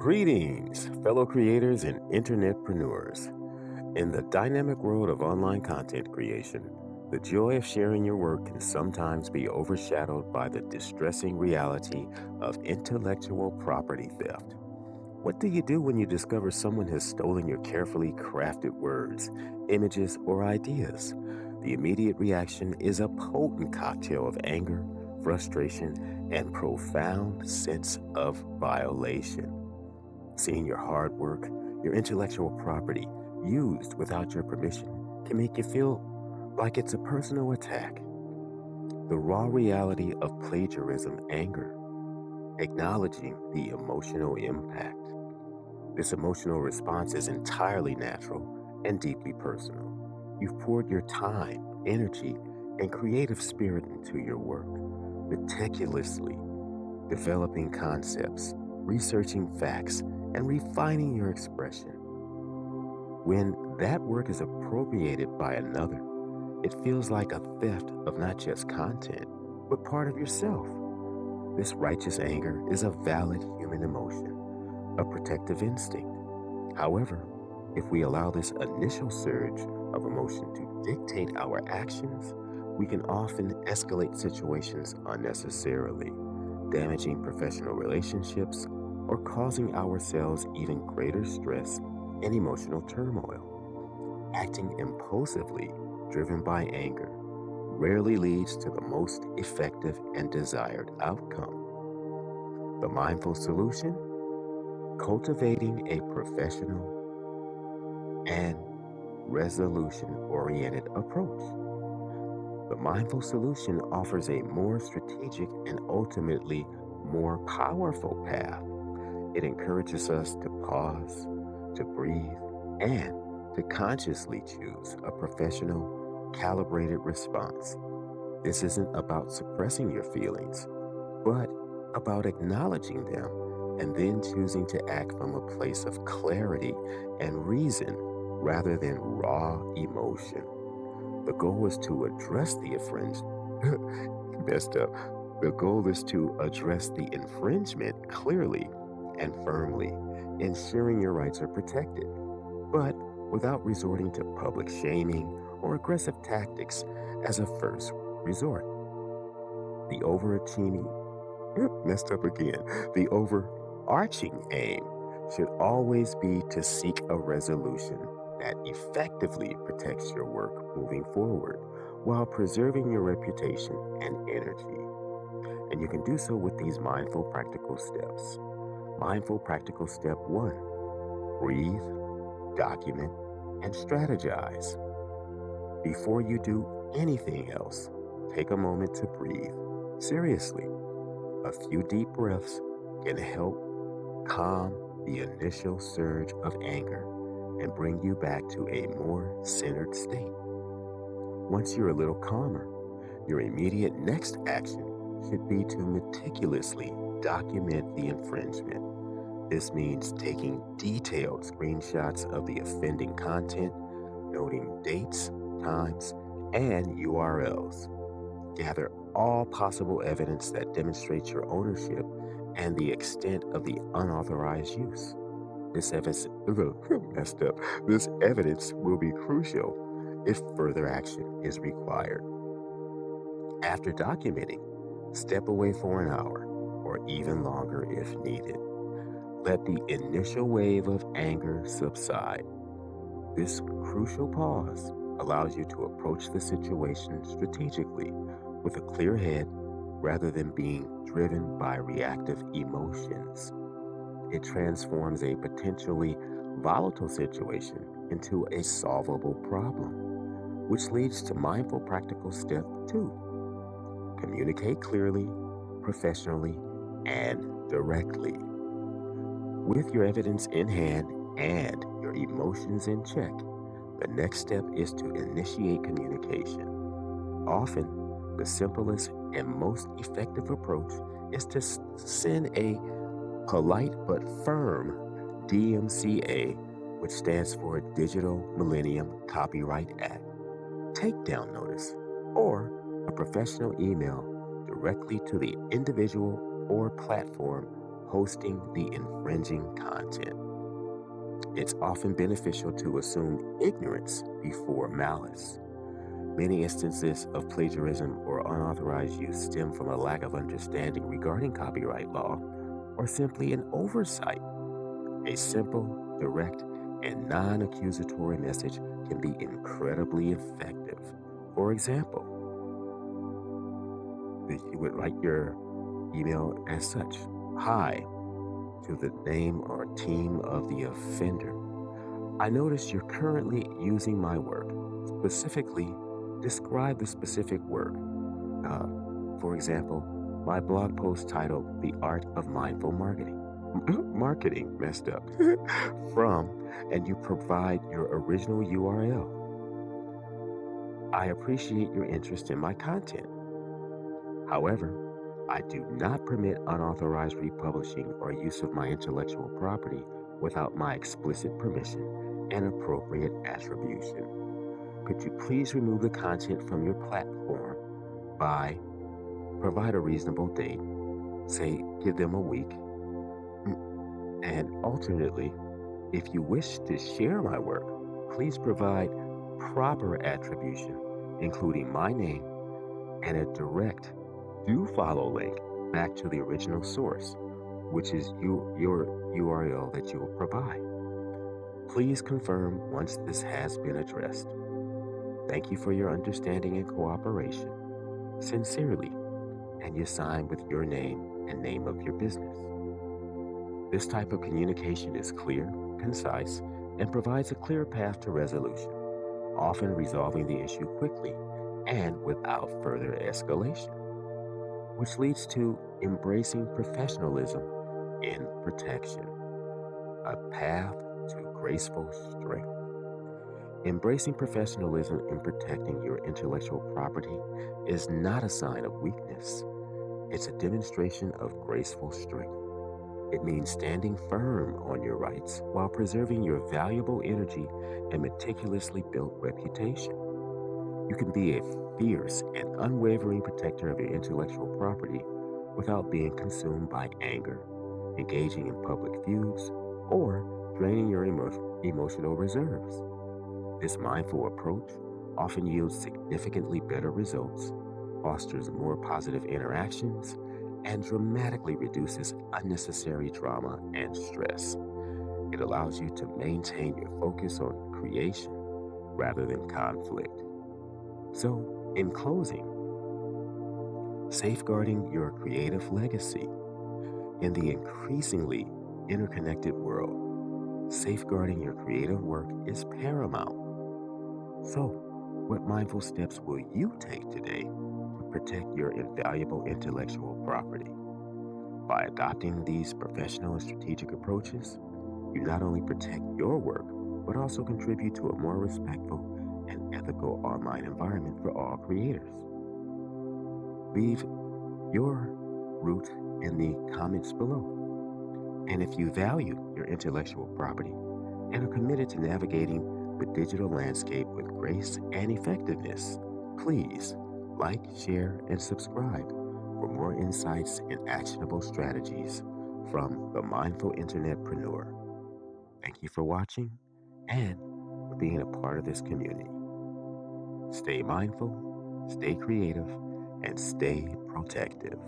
Greetings, fellow creators and internetpreneurs. In the dynamic world of online content creation, the joy of sharing your work can sometimes be overshadowed by the distressing reality of intellectual property theft. What do you do when you discover someone has stolen your carefully crafted words, images, or ideas? The immediate reaction is a potent cocktail of anger, frustration, and profound sense of violation. Seeing your hard work, your intellectual property, used without your permission can make you feel like it's a personal attack. The raw reality of plagiarism anger, acknowledging the emotional impact. This emotional response is entirely natural and deeply personal. You've poured your time, energy, and creative spirit into your work, meticulously developing concepts, researching facts, and refining your expression. When that work is appropriated by another, it feels like a theft of not just content, but part of yourself. This righteous anger is a valid human emotion, a protective instinct. However, if we allow this initial surge of emotion to dictate our actions, we can often escalate situations unnecessarily, damaging professional relationships or causing ourselves even greater stress and emotional turmoil. Acting impulsively, driven by anger, rarely leads to the most effective and desired outcome. The mindful solution: cultivating a professional and resolution oriented approach. The mindful solution offers a more strategic and ultimately more powerful path. It encourages us to pause, to breathe, and to consciously choose a professional, calibrated response. This isn't about suppressing your feelings, but about acknowledging them and then choosing to act from a place of clarity and reason rather than raw emotion. The goal is to address the messed up. The goal is to address the infringement clearly and firmly, ensuring your rights are protected, but without resorting to public shaming or aggressive tactics as a first resort. The overachieving, messed up again. The overarching aim should always be to seek a resolution that effectively protects your work moving forward while preserving your reputation and energy. And you can do so with these mindful practical steps. Mindful practical step one: breathe, document, and strategize. Before you do anything else, take a moment to breathe. Seriously, a few deep breaths can help calm the initial surge of anger and bring you back to a more centered state. Once you're a little calmer, your immediate next action should be to meticulously document the infringement. This means taking detailed screenshots of the offending content, noting dates, times, and URLs. Gather all possible evidence that demonstrates your ownership and the extent of the unauthorized use. This evidence, messed up. This evidence will be crucial if further action is required. After documenting, step away for an hour or even longer if needed. Let the initial wave of anger subside. This crucial pause allows you to approach the situation strategically with a clear head rather than being driven by reactive emotions. It transforms a potentially volatile situation into a solvable problem, which leads to mindful practical step two: communicate clearly, professionally, and directly. With your evidence in hand and your emotions in check, the next step is to initiate communication. Often, the simplest and most effective approach is to send a polite but firm DMCA, which stands for Digital Millennium Copyright Act, takedown notice, or a professional email directly to the individual or platform hosting the infringing content. It's often beneficial to assume ignorance before malice. Many instances of plagiarism or unauthorized use stem from a lack of understanding regarding copyright law or simply an oversight. A simple, direct, and non accusatory message can be incredibly effective. For example, that you would write your email as such: Hi, to the name or team of the offender. I notice you're currently using my work. Specifically, describe the specific work. Uh, for example, my blog post titled The Art of Mindful Marketing. Marketing messed up. From, and you provide your original URL. I appreciate your interest in my content. However, I do not permit unauthorized republishing or use of my intellectual property without my explicit permission and appropriate attribution. Could you please remove the content from your platform by provide a reasonable date, say give them a week, and alternately, if you wish to share my work, please provide proper attribution, including my name and a direct do follow link back to the original source, which is your URL that you will provide. Please confirm once this has been addressed. Thank you for your understanding and cooperation. Sincerely, and you sign with your name and name of your business. This type of communication is clear, concise, and provides a clear path to resolution, often resolving the issue quickly and without further escalation, which leads to embracing professionalism in protection, a path to graceful strength. Embracing professionalism in protecting your intellectual property is not a sign of weakness. It's a demonstration of graceful strength. It means standing firm on your rights while preserving your valuable energy and meticulously built reputation. You can be a fierce and unwavering protector of your intellectual property without being consumed by anger, engaging in public feuds, or draining your emotional reserves. This mindful approach often yields significantly better results, fosters more positive interactions, and dramatically reduces unnecessary drama and stress. It allows you to maintain your focus on creation rather than conflict. So, in closing, safeguarding your creative legacy in the increasingly interconnected world, safeguarding your creative work is paramount. So, what mindful steps will you take today to protect your invaluable intellectual property? By adopting these professional and strategic approaches, you not only protect your work, but also contribute to a more respectful and ethical online environment for all creators. Leave your root in the comments below. And if you value your intellectual property and are committed to navigating the digital landscape with grace and effectiveness, please like, share, and subscribe for more insights and actionable strategies from the Mindful Internetpreneur. Thank you for watching and for being a part of this community. Stay mindful, stay creative, and stay protective.